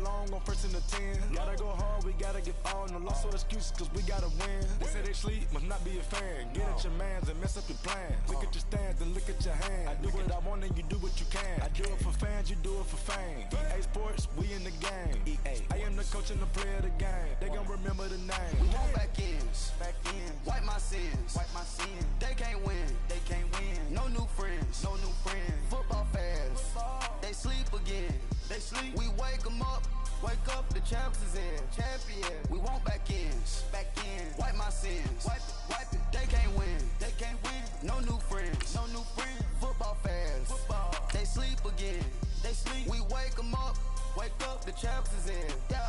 long on 1st and the 10. Gotta go hard, we gotta give all. No loss or excuses, cause we gotta win. They say they sleep, must not be a fan. Get at your mans and mess up your plans. Look at your stands and look at your hands. I do what I want and you do what you can. I do it for fans, you do it for fame. EA Sports, we in the game. I am the coach and the player of the game. They gon' remember the name. We want back ends. Wipe my sins. They can't win. No new friends. Football fans. They sleep again. We wake them up. Wake up, the champs is in. Champion. We want back ends. Wipe my sins. Wipe it. They can't win. No new friends. Football fans. They sleep again. We wake them up. Wake up, the champs is in. Yeah.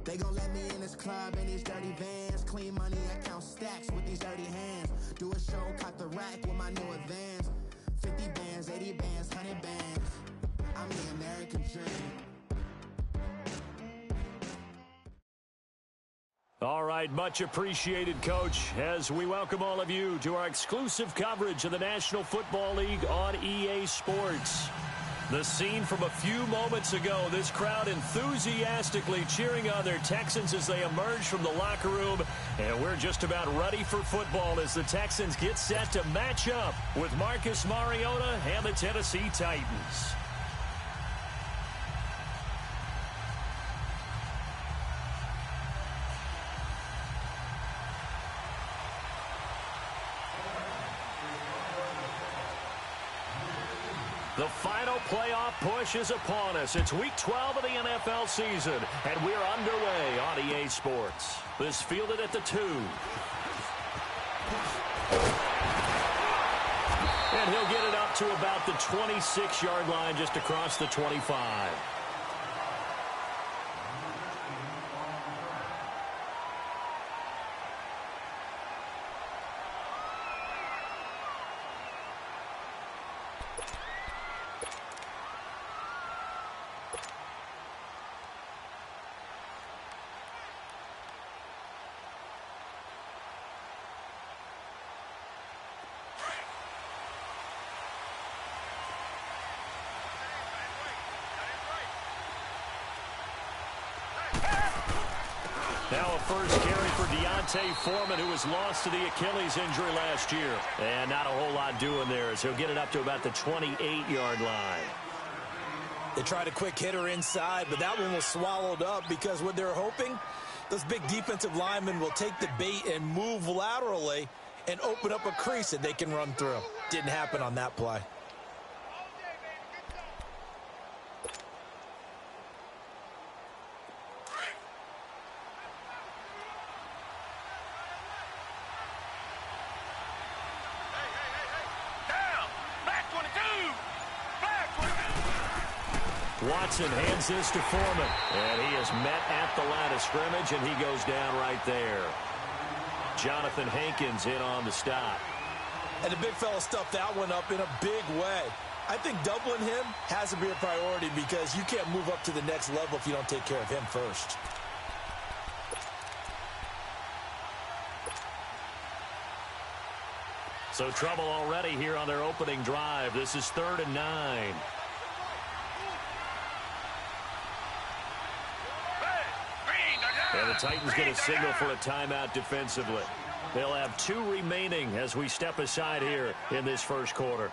They gon' let me in this club in these dirty vans. Clean money, I count stacks with these dirty hands. Do a show, caught the rack with my new advance. 50 bands, 80 bands, 100 bands. I'm the American dream. All right, much appreciated, Coach, as we welcome all of you to our exclusive coverage of the National Football League on EA Sports. The scene from a few moments ago, this crowd enthusiastically cheering on their Texans as they emerge from the locker room. And we're just about ready for football as the Texans get set to match up with Marcus Mariota and the Tennessee Titans. The final playoff push is upon us. It's Week 12 of the NFL season, and we're underway on EA Sports. This fielded at the 2. And he'll get it up to about the 26-yard line, just across the 25. Now a first carry for Deontay Foreman, who was lost to the Achilles injury last year. And not a whole lot doing there as he'll get it up to about the 28-yard line. They tried a quick hitter inside, but that one was swallowed up because what they're hoping, those big defensive linemen will take the bait and move laterally and open up a crease that they can run through. Didn't happen on that play. Watson hands this to Foreman, and he is met at the line of scrimmage, and he goes down right there. Jonathan Hankins in on the stop. And the big fella stuffed that one up in a big way. I think doubling him has to be a priority because you can't move up to the next level if you don't take care of him first. So trouble already here on their opening drive. This is 3rd and 9. And the Titans get a signal for a timeout defensively. They'll have 2 remaining as we step aside here in this first quarter.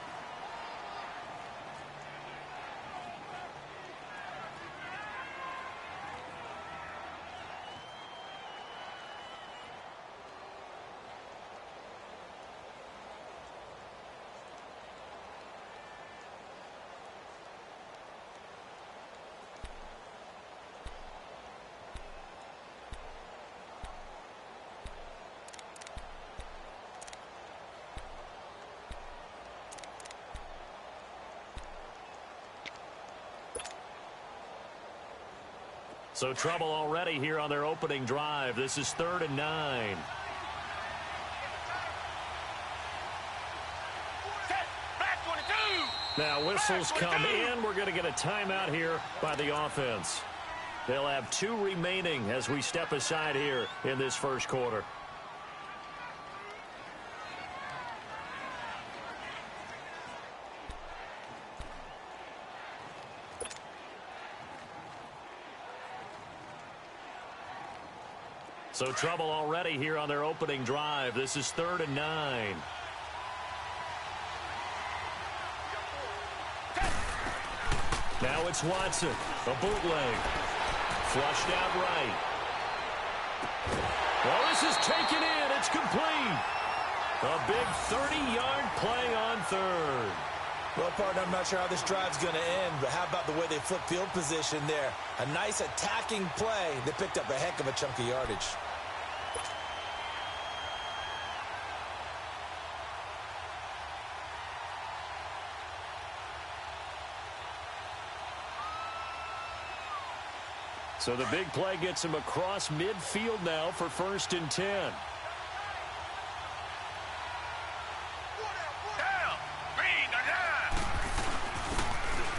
So trouble already here on their opening drive. This is 3rd and 9. Now whistles come in. We're going to get a timeout here by the offense. They'll have 2 remaining as we step aside here in this first quarter. So trouble already here on their opening drive. This is 3rd and 9. Now it's Watson. A bootleg. Flushed out right. Well, this is taken in. It's complete. A big 30-yard play on 3rd. Well, partner, I'm not sure how this drive's going to end, but how about the way they flip field position there? A nice attacking play. They picked up a heck of a chunk of yardage. So the big play gets him across midfield now for 1st and 10.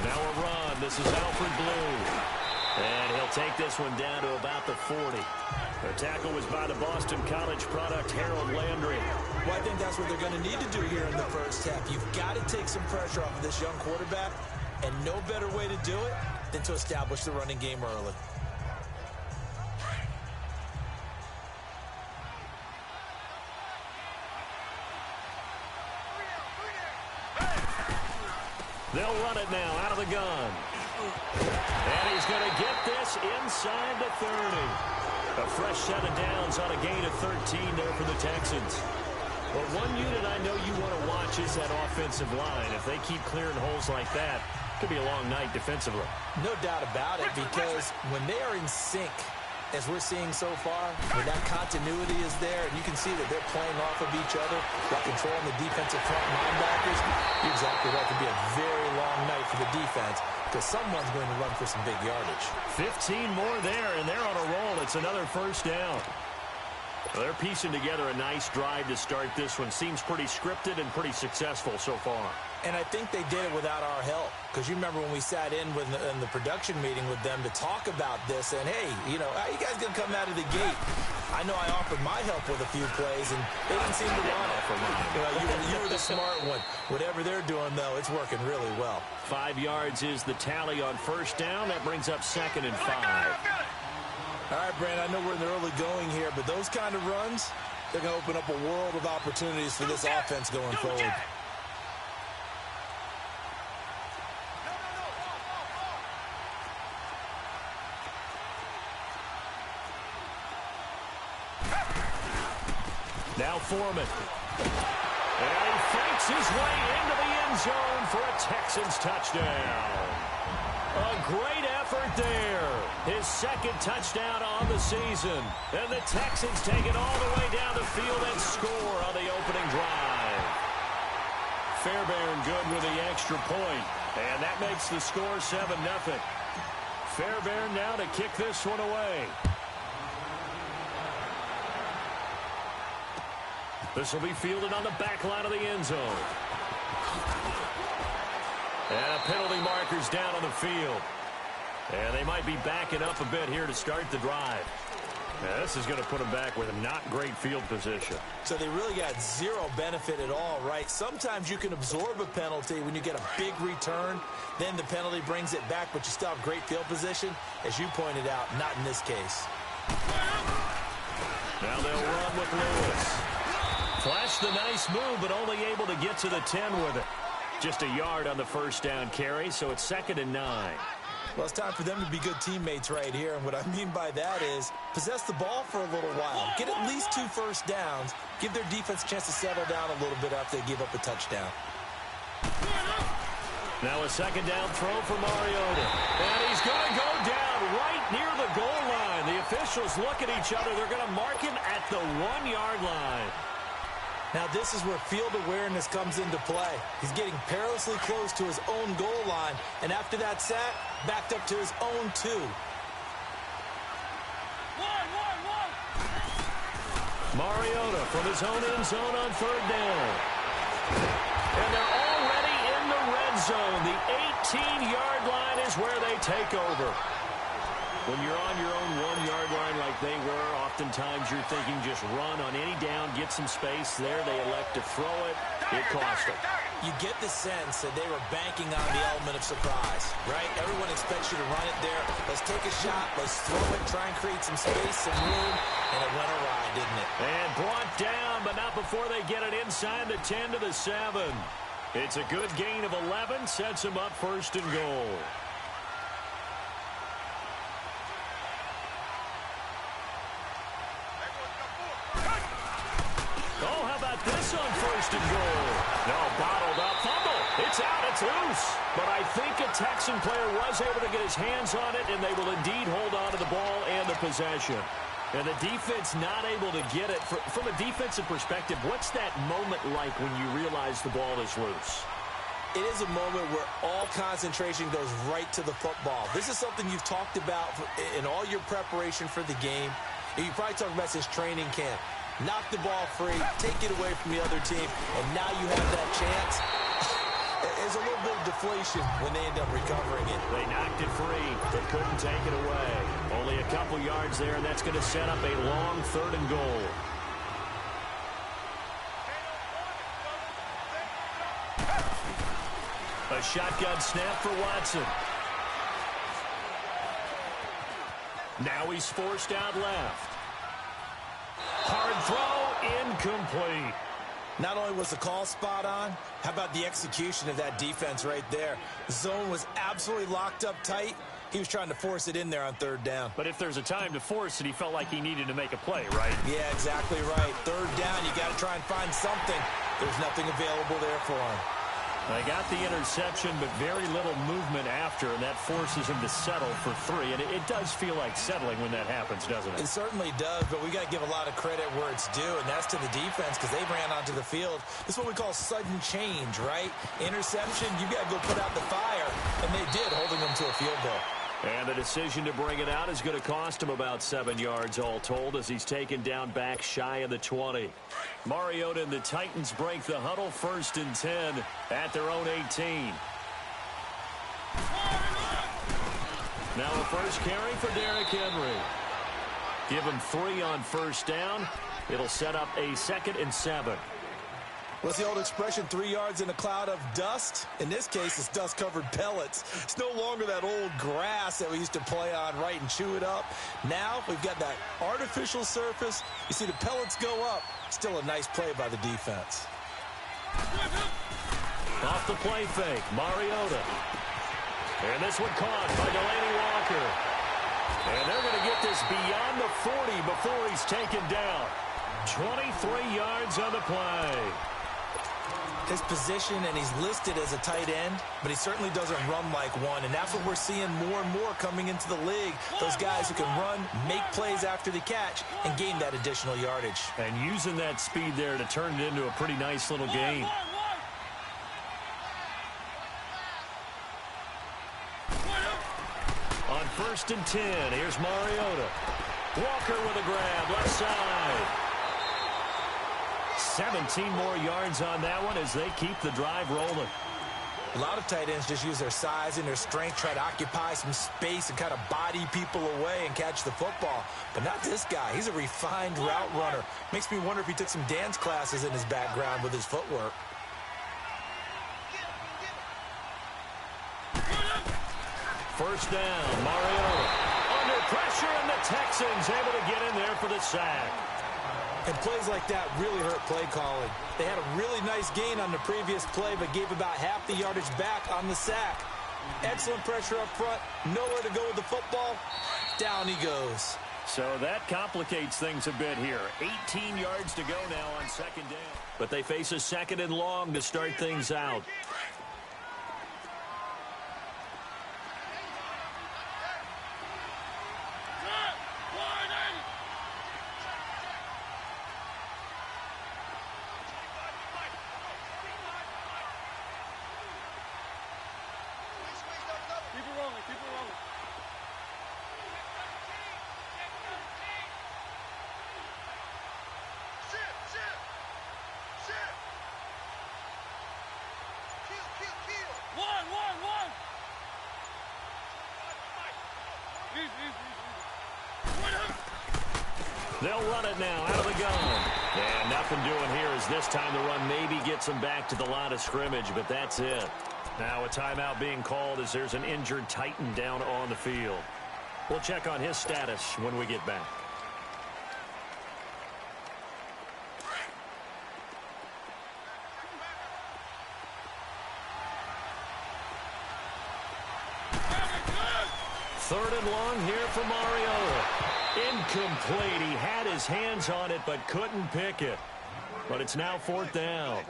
Now a run. This is Alfred Blue. And he'll take this one down to about the 40. The tackle was by the Boston College product, Harold Landry. Well, I think that's what they're going to need to do here in the first half. You've got to take some pressure off of this young quarterback, and no better way to do it than to establish the running game early. They'll run it now out of the gun. And he's going to get this inside the 30. A fresh set of downs on a gain of 13 there for the Texans. But one unit I know you want to watch is that offensive line. If they keep clearing holes like that, it could be a long night defensively. No doubt about it, because when they are in sync, as we're seeing so far, when that continuity is there, and you can see that they're playing off of each other while controlling the defensive front linebackers, you're exactly right. It could be a very long night for the defense because someone's going to run for some big yardage. 15 more there, and they're on a roll. It's another 1st down. Well, they're piecing together a nice drive to start this one. Seems pretty scripted and pretty successful so far. And I think they did it without our help. Because you remember when we sat in the production meeting with them to talk about this. And, hey, you know, how you guys going to come out of the gate? I know I offered my help with a few plays, and they didn't seem to want it. You were the smart one. Whatever they're doing, though, it's working really well. 5 yards is the tally on 1st down. That brings up 2nd and 5. All right, Brandon, I know we're in the early going here, but those kind of runs, they're going to open up a world of opportunities for this offense going forward. Now Foreman. And he fights his way into the end zone for a Texans touchdown. A great effort there. His 2nd touchdown on the season. And the Texans take it all the way down the field and score on the opening drive. Fairbairn good with the extra point. And that makes the score 7-0. Fairbairn now to kick this one away. This will be fielded on the back line of the end zone. And penalty markers down on the field. And they might be backing up a bit here to start the drive. Now, this is going to put them back with a not great field position. So they really got zero benefit at all, right? Sometimes you can absorb a penalty when you get a big return. Then the penalty brings it back, but you still have great field position. As you pointed out, not in this case. Now they'll run with Lewis. Flashed the nice move, but only able to get to the 10 with it. Just a yard on the 1st down carry, so it's 2nd and 9. Well, it's time for them to be good teammates right here. And what I mean by that is possess the ball for a little while. Get at least 2 first downs. Give their defense a chance to settle down a little bit after they give up a touchdown. Now a 2nd down throw for Mariota. And he's going to go down right near the goal line. The officials look at each other. They're going to mark him at the 1-yard line. Now this is where field awareness comes into play. He's getting perilously close to his own goal line, and after that sack, backed up to his own 2. Mariota from his own end zone on 3rd down. And they're already in the red zone. The 18-yard line is where they take over. When you're on your own 1-yard line like they were, oftentimes you're thinking just run on any down, get some space. There they elect to throw it. It cost them. You get the sense that they were banking on the element of surprise, right? Everyone expects you to run it there. Let's take a shot. Let's throw it, try and create some space, some room, and it went awry, didn't it? And brought down, but not before they get it inside the 10 to the 7. It's a good gain of 11, sets them up 1st and goal. Oh, how about this on 1st and goal? No, bottled up, fumble. It's out, it's loose. But I think a Texan player was able to get his hands on it, and they will indeed hold on to the ball and the possession. And the defense not able to get it. From a defensive perspective, what's that moment like when you realize the ball is loose? It is a moment where all concentration goes right to the football. This is something you've talked about in all your preparation for the game. And you probably talked about since training camp. Knock the ball free, take it away from the other team, and now you have that chance. There's a little bit of deflation when they end up recovering it. They knocked it free, but couldn't take it away. Only a couple yards there, and that's going to set up a long 3rd and goal. A shotgun snap for Watson. Now he's forced out left. Hard throw, incomplete. Not only was the call spot on, how about the execution of that defense right there? The zone was absolutely locked up tight. He was trying to force it in there on 3rd down. But if there's a time to force it, he felt like he needed to make a play, right? Yeah, exactly right. 3rd down, you got to try and find something. There's nothing available there for him. They got the interception, but very little movement after, and that forces him to settle for 3. And it does feel like settling when that happens, doesn't it? It certainly does, but we got to give a lot of credit where it's due, and that's to the defense because they ran onto the field. This is what we call sudden change, right? Interception, you got to go put out the fire, and they did, holding them to a field goal. And the decision to bring it out is going to cost him about 7 yards all told as he's taken down back shy of the 20. Mariota and the Titans break the huddle 1st and 10 at their own 18. Now a first carry for Derrick Henry. Give him 3 on 1st down. It'll set up a 2nd and 7. What's the old expression, 3 yards in a cloud of dust? In this case, it's dust-covered pellets. It's no longer that old grass that we used to play on, right, and chew it up. Now we've got that artificial surface. You see the pellets go up. Still a nice play by the defense. Off the play fake, Mariota. And this one caught by Delaney Walker. And they're going to get this beyond the 40 before he's taken down. 23 yards on the play. His position, and he's listed as a tight end, but he certainly doesn't run like one, and that's what we're seeing more and more coming into the league. Those guys who can run, make plays after the catch, and gain that additional yardage. And using that speed there to turn it into a pretty nice little game. On 1st and 10, here's Mariota. Walker with a grab, left side. 17 more yards on that one as they keep the drive rolling. A lot of tight ends just use their size and their strength, try to occupy some space and kind of body people away and catch the football. But not this guy. He's a refined route runner. Makes me wonder if he took some dance classes in his background with his footwork. First down, Mariota. Under pressure, and the Texans able to get in there for the sack. And plays like that really hurt play calling. They had a really nice gain on the previous play, but gave about half the yardage back on the sack. Excellent pressure up front. Nowhere to go with the football. Down he goes. So that complicates things a bit here. 18 yards to go now on 2nd down. But they face a 2nd and long to start things out. They'll run it now out of the gun. And nothing doing here as this time the run maybe gets them back to the line of scrimmage, but that's it. Now a timeout being called as there's an injured Titan down on the field. We'll check on his status when we get back. Third and long here for Mariota. Incomplete. He had his hands on it but couldn't pick it. But it's now fourth down.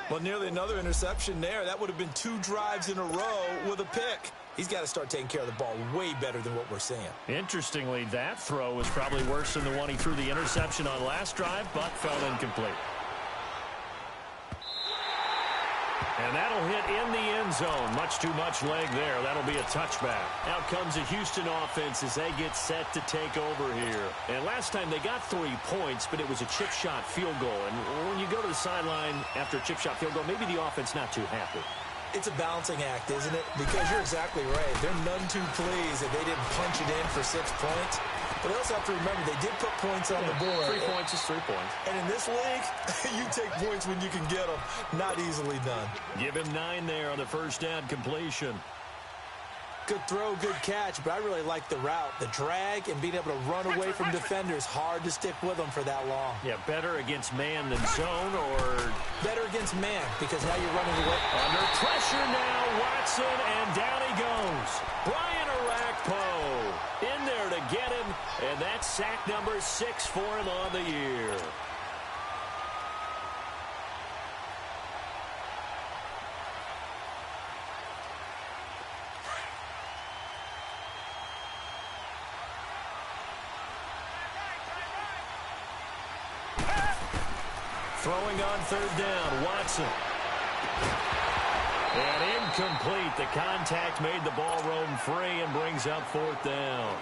Well, nearly another interception there. That would have been 2 drives in a row with a pick. He's got to start taking care of the ball way better than what we're seeing. Interestingly, that throw was probably worse than the one he threw the interception on last drive, but fell incomplete. And that'll hit in the end zone. Much too much leg there. That'll be a touchback. Out comes the Houston offense as they get set to take over here. And last time they got 3 points, but it was a chip shot field goal. And when you go to the sideline after a chip shot field goal, maybe the offense not too happy. It's a balancing act, isn't it? Because you're exactly right. They're none too pleased that they didn't punch it in for 6 points. But they also have to remember they did put points on the board. 3 points is 3 points. And in this league, you take points when you can get them. Not easily done. Give him 9 there on the first down completion. Good throw, good catch, but I really like the route. The drag and being able to run away from defenders. Hard to stick with them for that long. Yeah, better against man than zone, or better against man, because now you're running away. Under pressure now, Watson, and down he goes. Brian Arakpo in there to get him, and that's sack number 6 for him on the year. Throwing on third down, Watson. And incomplete. The contact made the ball roam free and brings up fourth down.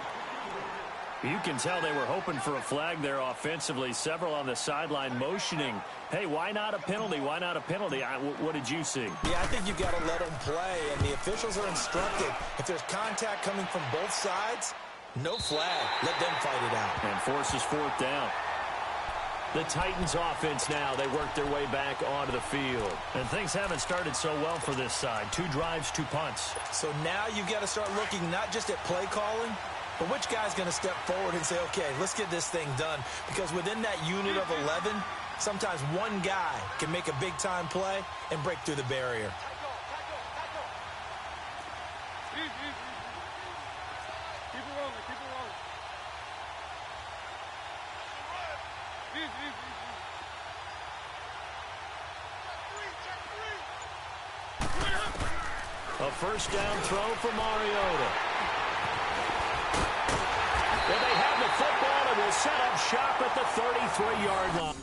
You can tell they were hoping for a flag there offensively. Several on the sideline motioning, hey, why not a penalty? Why not a penalty? What did you see? Yeah, I think you've got to let them play, and the officials are instructed. If there's contact coming from both sides, no flag. Let them fight it out. And forces fourth down. The Titans offense now, they work their way back onto the field. And things haven't started so well for this side. 2 drives, 2 punts. So now you've got to start looking not just at play calling, but which guy's going to step forward and say, okay, let's get this thing done. Because within that unit of 11, sometimes one guy can make a big-time play and break through the barrier. A first down throw for Mariota. And they have the football and will set up shop at the 33-yard line.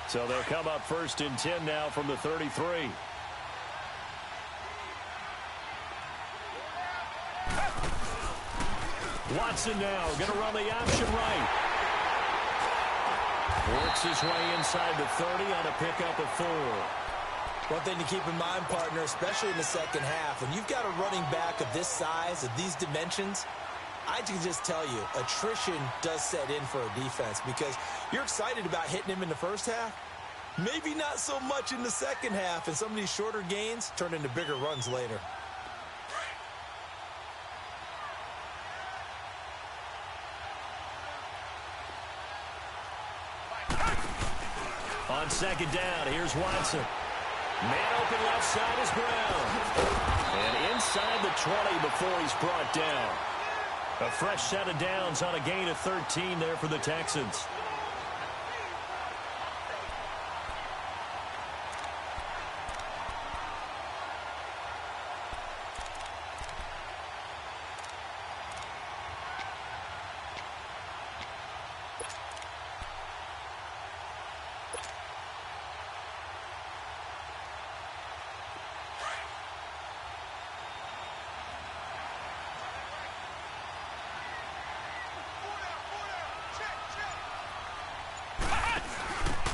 So they'll come up 1st and 10 now from the 33. Watson now going to run the option right. Works his way inside the 30 on a pickup of 4. One thing to keep in mind, partner, especially in the second half, when you've got a running back of this size, of these dimensions, I can just tell you, attrition does set in for a defense because you're excited about hitting him in the first half. Maybe not so much in the second half, and some of these shorter gains turn into bigger runs later. On 2nd down, here's Watson. Man open left side is Brown. And inside the 20 before he's brought down. A fresh set of downs on a gain of 13 there for the Texans.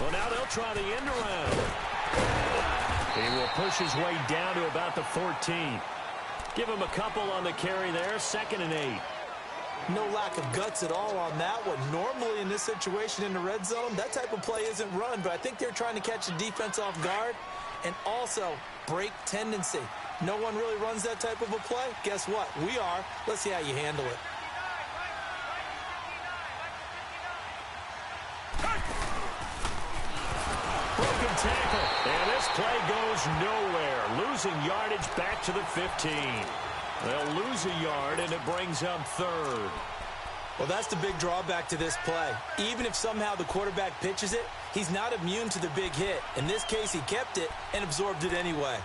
Well, now they'll try the end around. He will push his way down to about the 14. Give him a couple on the carry there, 2nd and 8. No lack of guts at all on that one. Normally in this situation in the red zone, that type of play isn't run, but I think they're trying to catch the defense off guard and also break tendency. No one really runs that type of a play. Guess what? We are. Let's see how you handle it. Broken tackle, and this play goes nowhere. Losing yardage back to the 15. They'll lose a yard, and it brings up 3rd. Well, that's the big drawback to this play. Even if somehow the quarterback pitches it, he's not immune to the big hit. In this case, he kept it and absorbed it anyway.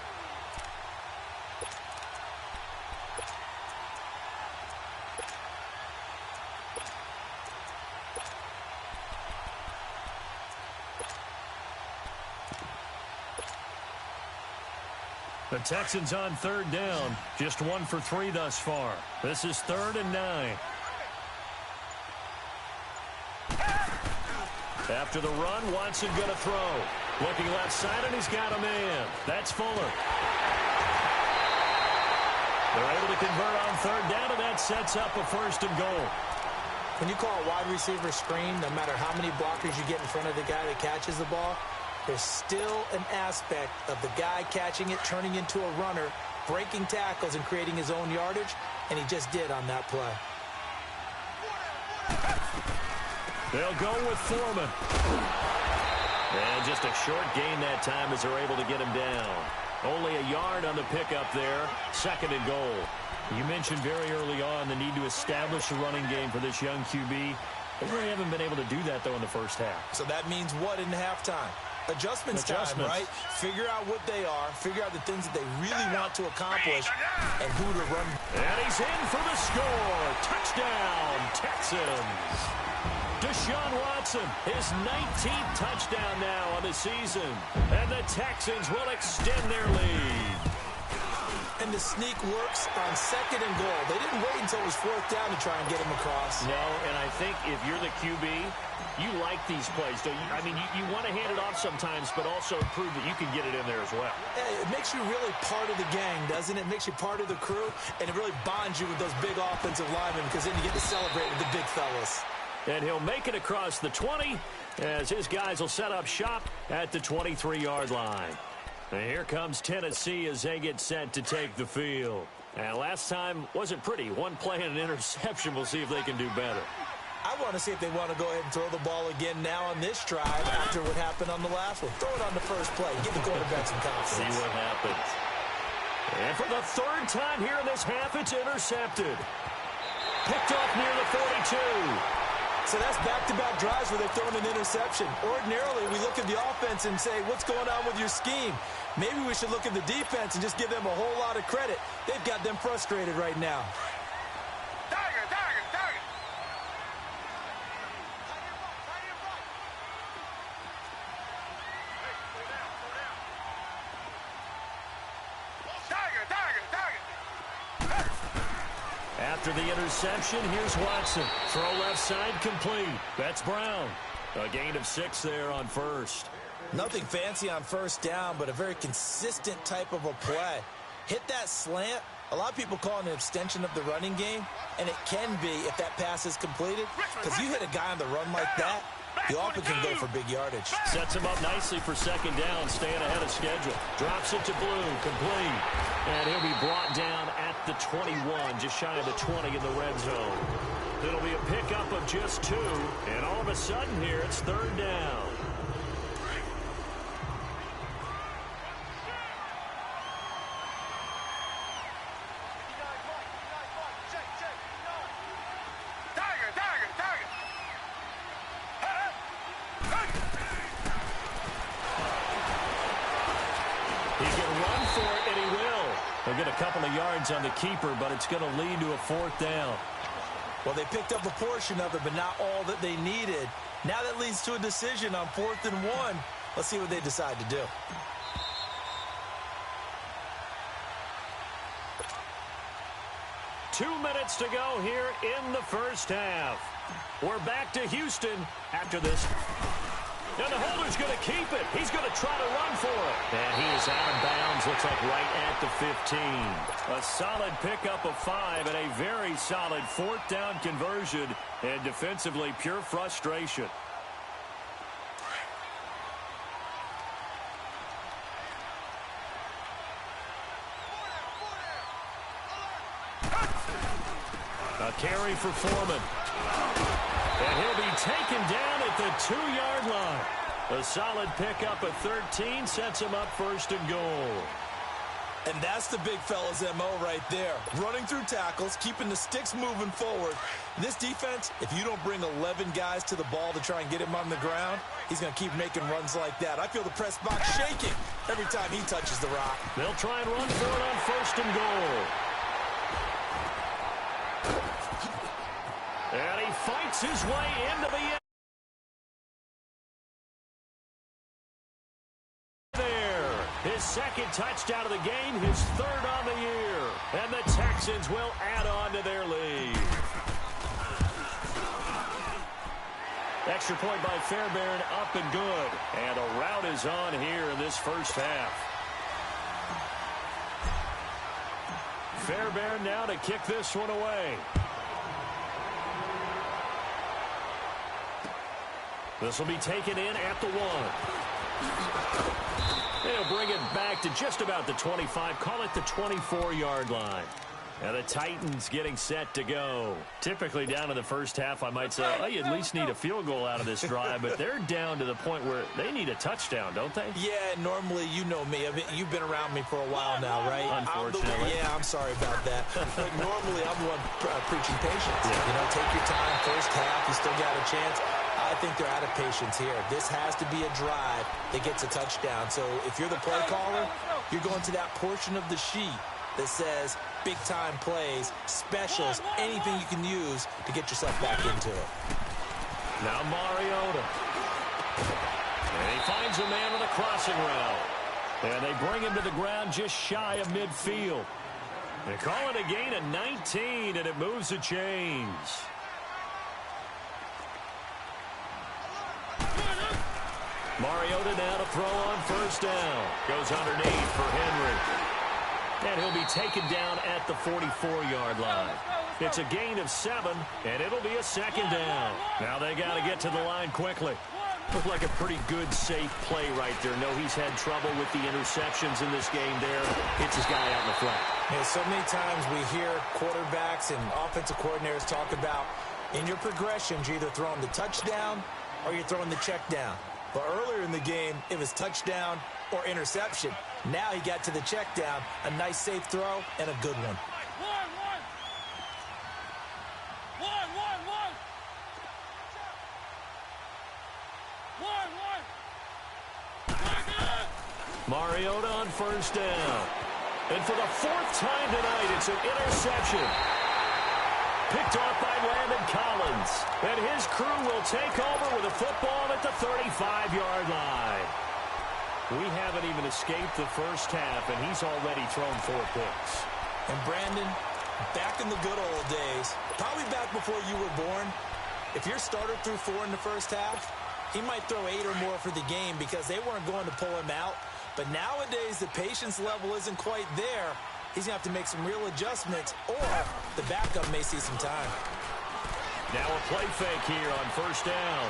The Texans on 3rd down. Just 1 for 3 thus far. This is 3rd and 9. After the run, Watson going to throw. Looking left side, and he's got a man. That's Fuller. They're able to convert on 3rd down, and that sets up a 1st and goal. When you call a wide receiver screen, no matter how many blockers you get in front of the guy that catches the ball, there's still an aspect of the guy catching it, turning into a runner, breaking tackles and creating his own yardage, and he just did on that play. They'll go with Foreman. And just a short gain that time as they're able to get him down. Only a yard on the pickup there, 2nd and goal. You mentioned very early on the need to establish a running game for this young QB. They really haven't been able to do that, though, in the first half. So that means what in halftime? Adjustments time, right? Figure out what they are, figure out the things that they really want to accomplish, and who to run. And he's in for the score. Touchdown, Texans. Deshaun Watson, his 19th touchdown now on the season. And the Texans will extend their lead. And the sneak works on 2nd and goal. They didn't wait until it was 4th down to try and get him across. No, and I think if you're the QB, you like these plays, don't you? I mean, you want to hand it off sometimes, but also prove that you can get it in there as well. Yeah, it makes you really part of the gang, doesn't it? It makes you part of the crew, and it really bonds you with those big offensive linemen because then you get to celebrate with the big fellas. And he'll make it across the 20 as his guys will set up shop at the 23-yard line. And here comes Tennessee as they get set to take the field. And last time wasn't pretty. One play and an interception. We'll see if they can do better. I want to see if they want to go ahead and throw the ball again now on this drive after what happened on the last one. Throw it on the first play. Give the quarterback some confidence. See what happens. And for the 3rd time here in this half, it's intercepted. Picked off near the 42. So that's back-to-back drives where they've thrown an interception. Ordinarily, we look at the offense and say, what's going on with your scheme? Maybe we should look at the defense and just give them a whole lot of credit. They've got them frustrated right now. After the interception, here's Watson. Throw left side complete. That's Brown. A gain of 6 there on first. Nothing fancy on first down, but a very consistent type of a play. Hit that slant. A lot of people call it an extension of the running game, and it can be if that pass is completed, because you hit a guy on the run like that, you often can go for big yardage. Sets him up nicely for second down, staying ahead of schedule. Drops it to Blue, complete. And he'll be brought down at the 21, just shy of the 20 in the red zone. It'll be a pickup of just 2, and all of a sudden here, it's third down. They'll get a couple of yards on the keeper, but it's going to lead to a fourth down. Well, they picked up a portion of it, but not all that they needed. Now that leads to a decision on 4th and 1. Let's see what they decide to do. Two minutes to go here in the first half. We're back to Houston after this. And the holder's going to keep it. He's going to try to run for it. And he is out of bounds, looks like right at the 15. A solid pickup of 5 and a very solid 4th down conversion. And defensively, pure frustration. A carry for Foreman. And he'll be taken down at the 2-yard line. A solid pickup of 13 sets him up 1st and goal. And that's the big fella's MO right there. Running through tackles, keeping the sticks moving forward. This defense, if you don't bring 11 guys to the ball to try and get him on the ground, he's going to keep making runs like that. I feel the press box shaking every time he touches the rock. They'll try and run for it on 1st and goal. And he fights his way into the end. There, his 2nd touchdown of the game, his 3rd on the year. And the Texans will add on to their lead. Extra point by Fairbairn, up and good. And a rout is on here in this first half. Fairbairn now to kick this one away. This will be taken in at the 1. They'll bring it back to just about the 25. Call it the 24-yard line. And the Titans getting set to go. Typically down in the first half, I might say, oh, you at least need a field goal out of this drive. But they're down to the point where they need a touchdown, don't they? Yeah, normally, you know me. I mean, you've been around me for a while now, right? Unfortunately. I'm sorry about that. But normally, I'm the one preaching patience. Yeah. You know, take your time. First half, you still got a chance. I think they're out of patience here. This has to be a drive that gets a touchdown. So if you're the play caller, you're going to that portion of the sheet that says big-time plays, specials, anything you can use to get yourself back into it. Now Mariota. And he finds a man on the crossing route. And they bring him to the ground just shy of midfield. They call it a gain of 19, and it moves the chains. Mariota now to throw on 1st down. Goes underneath for Henry. And he'll be taken down at the 44-yard line. It's a gain of 7, and it'll be a 2nd down. Now they got to get to the line quickly. Looked like a pretty good, safe play right there. No, he's had trouble with the interceptions in this game there. Hits his guy out in the flat. Yeah, so many times we hear quarterbacks and offensive coordinators talk about in your progressions, you're either throwing the touchdown or you're throwing the check down. But earlier in the game, it was touchdown or interception. Now he got to the check down, a nice safe throw, and a good one. Mariota on 1st down. And for the 4th time tonight, it's an interception. Picked off by Landon Collins. And his crew will take over with a football at the 35-yard line. We haven't even escaped the first half, and he's already thrown 4 picks. And Brandon, Back in the good old days, probably back before you were born, if your starter threw 4 in the first half, he might throw 8 or more for the game because they weren't going to pull him out. But nowadays, the patience level isn't quite there. He's going to have to make some real adjustments, or the backup may see some time. Now a play fake here on first down.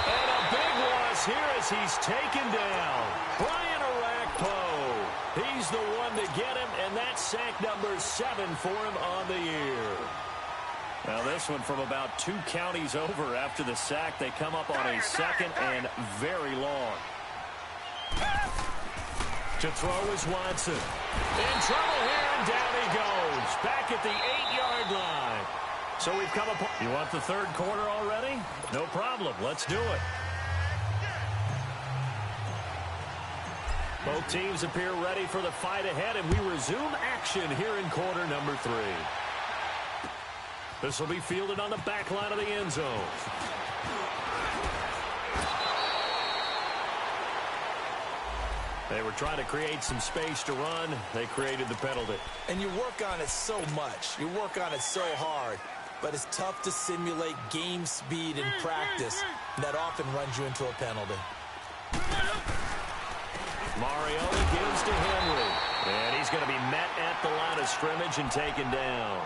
And a big loss here as he's taken down. Brian Orakpo. He's the one to get him, and that's sack number 7 for him on the year. Now this one from about 2 counties over after the sack. They come up on a second and very long. To throw is Watson. In trouble here, and down he goes. Back at the 8-yard line. So we've come up. You want the third quarter already? No problem. Let's do it. Both teams appear ready for the fight ahead, and we resume action here in quarter number 3. This will be fielded on the back line of the end zone. They were trying to create some space to run. They created the penalty. And you work on it so much. You work on it so hard. But it's tough to simulate game speed in practice. That often runs you into a penalty. Mariota gives to Henry. And he's going to be met at the line of scrimmage and taken down.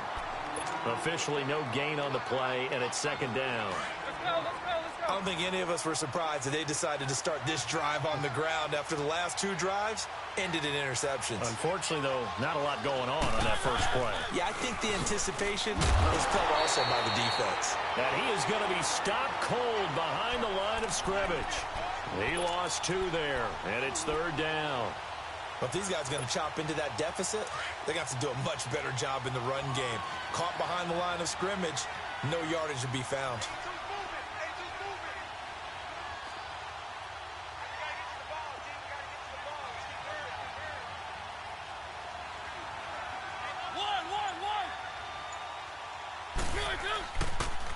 Officially no gain on the play, and it's second down. I don't think any of us were surprised that they decided to start this drive on the ground after the last 2 drives ended in interceptions. Unfortunately, though, not a lot going on that first play. Yeah, I think the anticipation was felt also by the defense. And he is going to be stopped cold behind the line of scrimmage. He lost 2 there, and it's third down. But if these guys are going to chop into that deficit, they're going to have to do a much better job in the run game. Caught behind the line of scrimmage, no yardage to be found.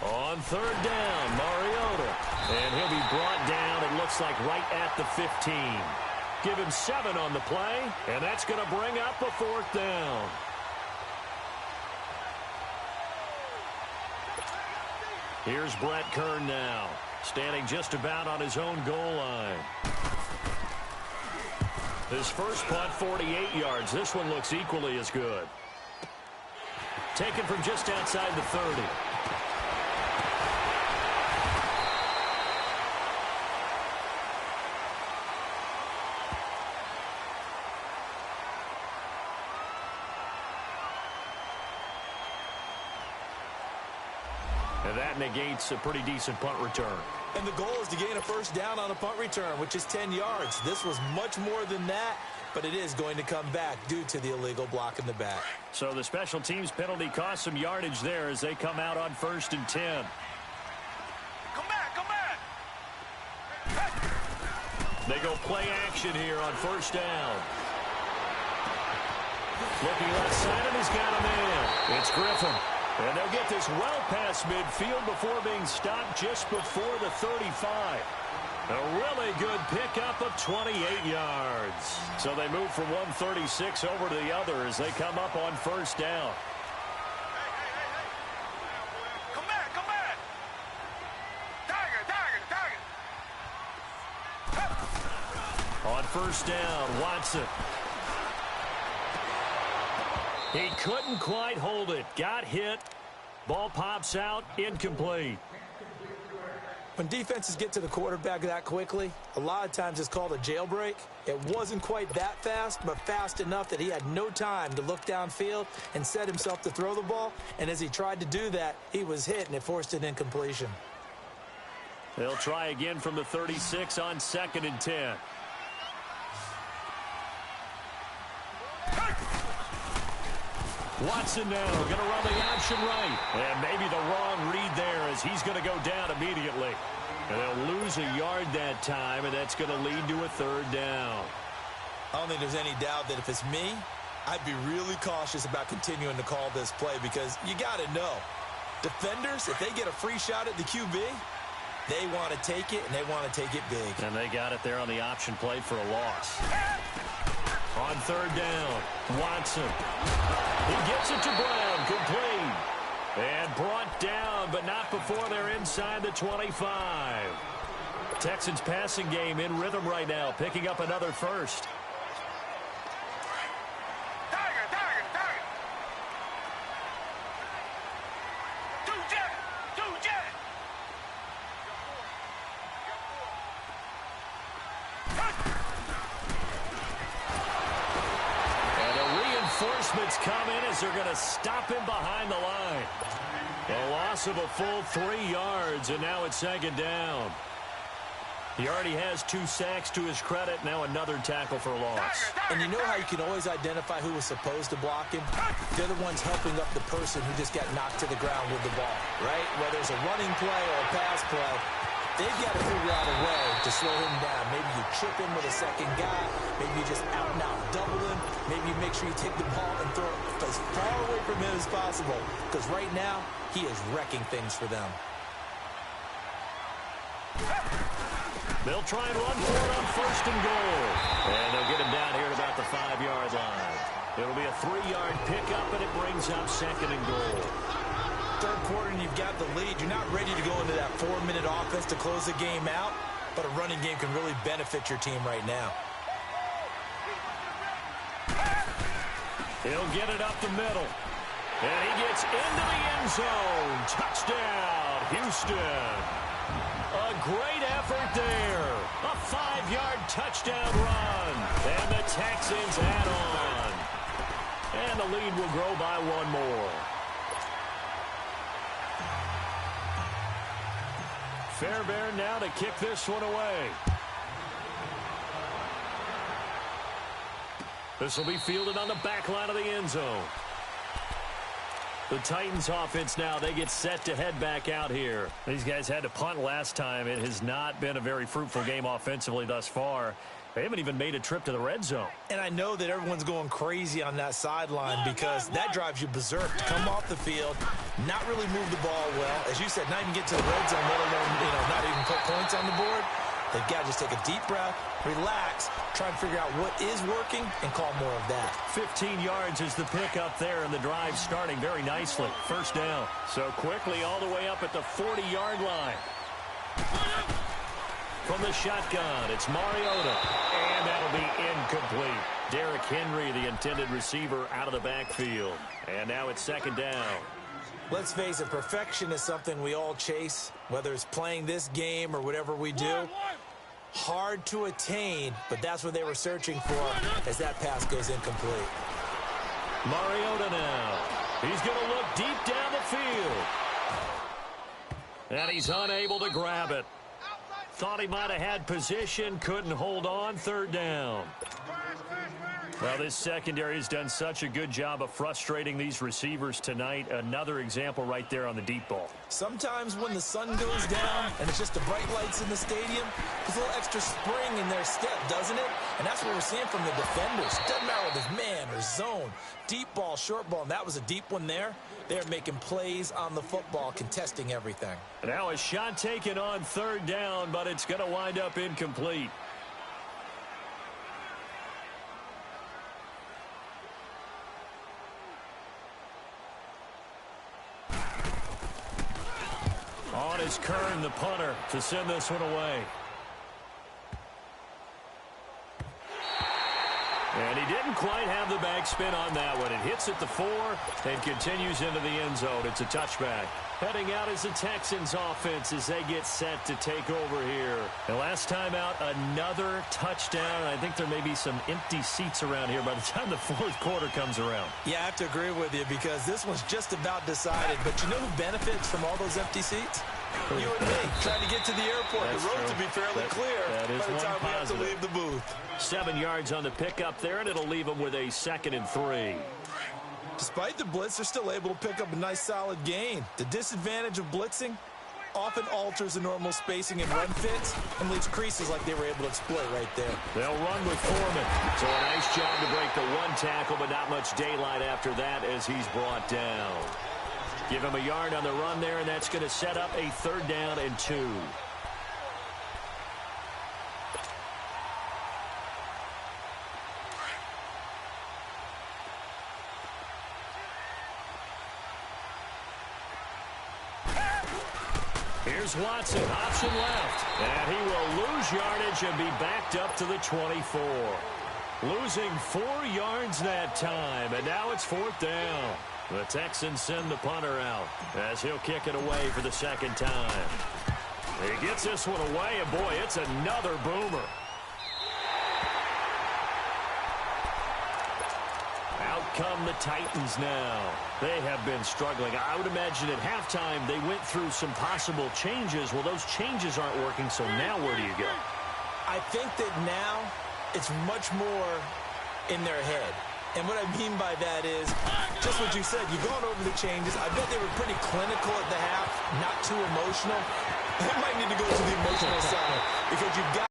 On third down, Mariota. And he'll be brought down, it looks like, right at the 15. Give him 7 on the play, and that's going to bring up a fourth down. Here's Brett Kern now, standing just about on his own goal line. His first punt, 48 yards. This one looks equally as good. Taken from just outside the 30. And that negates a pretty decent punt return. And the goal is to gain a first down on a punt return, which is 10 yards. This was much more than that, but it is going to come back due to the illegal block in the back. So the special teams penalty cost some yardage there as they come out on 1st and 10. Come back! They go play action here on first down. Looking left side, and he's got a man. It's Griffin. And they'll get this well past midfield before being stopped just before the 35. A really good pickup of 28 yards. So they move from 136 over to the other as they come up on first down. Come back! Tiger! On first down, Watson. He couldn't quite hold it. Got hit. Ball pops out. Incomplete. When defenses get to the quarterback that quickly, a lot of times it's called a jailbreak. It wasn't quite that fast, but fast enough that he had no time to look downfield and set himself to throw the ball. And as he tried to do that, he was hit, and it forced an incompletion. They'll try again from the 36 on 2nd and 10. Watson now going to run the option right. And maybe the wrong read there as he's going to go down immediately. And they'll lose a yard that time, and that's going to lead to a third down. I don't think there's any doubt that if it's me, I'd be really cautious about continuing to call this play because you got to know, defenders, if they get a free shot at the QB, they want to take it, and they want to take it big. And they got it there on the option play for a loss. On third down, Watson. He gets it to Brown down, complete. And brought down, but not before they're inside the 25. Texans passing game in rhythm right now, picking up another first. Reinforcements come in as they're going to stop him behind the line. A loss of a full 3 yards, and now it's second down. He already has 2 sacks to his credit. Now another tackle for loss. And you know how you can always identify who was supposed to block him? They're the ones helping up the person who just got knocked to the ground with the ball, right? Whether it's a running play or a pass play, they've got to figure out a way to slow him down. Maybe you chip him with a second guy. Maybe you just out-and-out double him. Maybe you make sure you take the ball and throw it as far away from him as possible. Because right now, he is wrecking things for them. They'll try and run for it on first and goal. And they'll get him down here at about the 5-yard line. It'll be a 3-yard pickup, and it brings up second and goal. Third quarter and you've got the lead. You're not ready to go into that 4-minute offense to close the game out, but a running game can really benefit your team right now. He'll get it up the middle. And he gets into the end zone. Touchdown, Houston. A great effort there. A 5-yard touchdown run. And the Texans add on. And the lead will grow by 1 more. Fairbairn now to kick this one away. This will be fielded on the back line of the end zone. The Titans offense now, they get set to head back out here. These guys had to punt last time. It has not been a very fruitful game offensively thus far. They haven't even made a trip to the red zone. And I know that everyone's going crazy on that sideline because that drives you berserk. To come off the field, not really move the ball well. As you said, not even get to the red zone, let alone, not even put points on the board. They've got to just take a deep breath, relax, try to figure out what is working, and call more of that. 15 yards is the pickup there, and the drive starting very nicely. First down. So quickly all the way up at the 40-yard line. From the shotgun, it's Mariota. And that'll be incomplete. Derrick Henry, the intended receiver, out of the backfield. And now it's second down. Let's face it, perfection is something we all chase, whether it's playing this game or whatever we do. Hard to attain, but that's what they were searching for as that pass goes incomplete. Mariota now. He's going to look deep down the field. And he's unable to grab it. Thought he might have had position, couldn't hold on, third down. Well, this secondary has done such a good job of frustrating these receivers tonight. Another example right there on the deep ball. Sometimes when the sun goes down and it's just the bright lights in the stadium, there's a little extra spring in their step, doesn't it? And that's what we're seeing from the defenders. Doesn't matter whether it's man or zone, deep ball, short ball, and that was a deep one there. They're making plays on the football, contesting everything. Now a shot taken on third down, but it's going to wind up incomplete. On is Kern, the punter, to send this one away. And he didn't quite have the backspin on that one. It hits at the 4 and continues into the end zone. It's a touchback. Heading out is the Texans offense as they get set to take over here. And last time out, another touchdown. I think there may be some empty seats around here by the time the fourth quarter comes around. Yeah, I have to agree with you because this one's just about decided. But you know who benefits from all those empty seats? You and me, trying to get to the airport. That's the road true. to be fairly clear that by the time we have to positive. leave the booth. 7 yards on the pickup there, and it'll leave them with a 2nd and 3. Despite the blitz, they're still able to pick up a nice solid gain. The disadvantage of blitzing often alters the normal spacing and run fits and leaves creases like they were able to exploit right there. They'll run with Foreman. So a nice job to break the one tackle, but not much daylight after that as he's brought down. Give him a yard on the run there, and that's going to set up a 3rd down and 2. Here's Watson, option left. And he will lose yardage and be backed up to the 24. Losing 4 yards that time, and now it's 4th down. The Texans send the punter out as he'll kick it away for the second time. He gets this one away, and boy, it's another boomer. Out come the Titans now. They have been struggling. I would imagine at halftime they went through some possible changes. Well, those changes aren't working, so now where do you go? I think that now it's much more in their head. And what I mean by that is just what you said. You're going over the changes. I bet they were pretty clinical at the half, not too emotional. They might need to go to the emotional side because you've got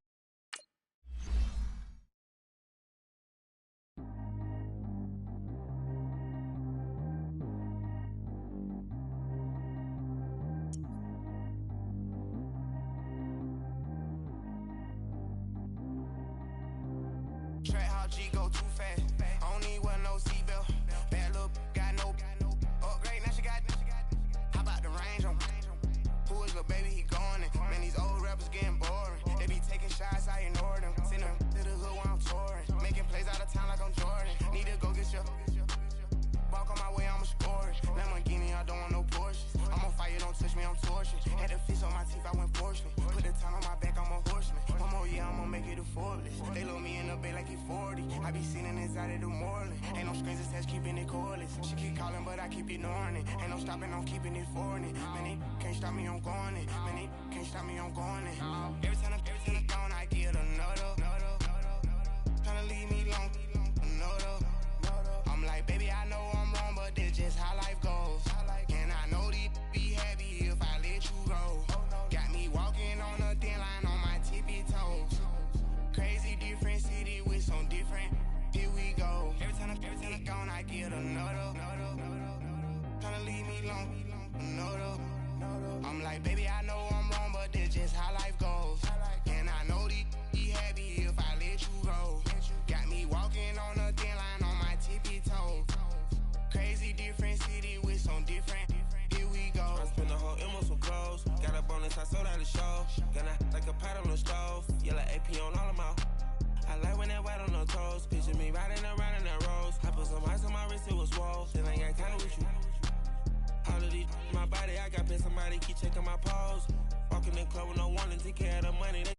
Track how G go too fast. I don't need wear no seatbelt. Bad look, got no upgrade. Now she got. How about the range on? Who is the baby? He going in. Man, these old rappers getting boring. They be taking shots, I ignore them. Send them to the hood while I'm touring. Making plays out of town like I'm Jordan. Need to go get your. Walk on my way, I'ma score it. Lamborghini, I don't want no Porsches. I'm on fire, don't touch me, I'm torching. Had the fish on my teeth, I went porcelain. Put the time on my back, I'm a horseman. One more year, I'ma make it a Forbes. They load me in the bay like he 40. I be sitting inside of the Moreland. Ain't no screens attached, keeping it cordless. She keep calling, but I keep ignoring it. Ain't no stopping, I'm keeping it for it. Man, it can't stop me, I'm going it. Man, it can't stop me, I'm going it. Every time I'm gone, I get another. Tryna leave me long, another. I'm like, baby, I know I'm wrong, but this just how life goes. And I know these be happy if I let you go. Got me walking on a thin line on my tippy toes. Crazy different city with some different. Here we go. Every time I'm gone, I get another. Tryna leave me long, another. I'm like, baby, I know I'm wrong, but this just how life goes. And I know these be happy if I let you go. Got me walking on a thin line on my tippy toes. Crazy different city with some different. Here we go. I spent the whole M on some clothes. Got a bonus, I sold out the show. Gonna like a pot on the stove. Yellow AP on all of my. I like when that white on the toes. Picture me riding around in that rose. I put some ice on my wrist, it was swole. Then I got kinda with you. All of these, my body, I got been somebody keep checking my pose. Walking in the club with no warning, take care of the money. They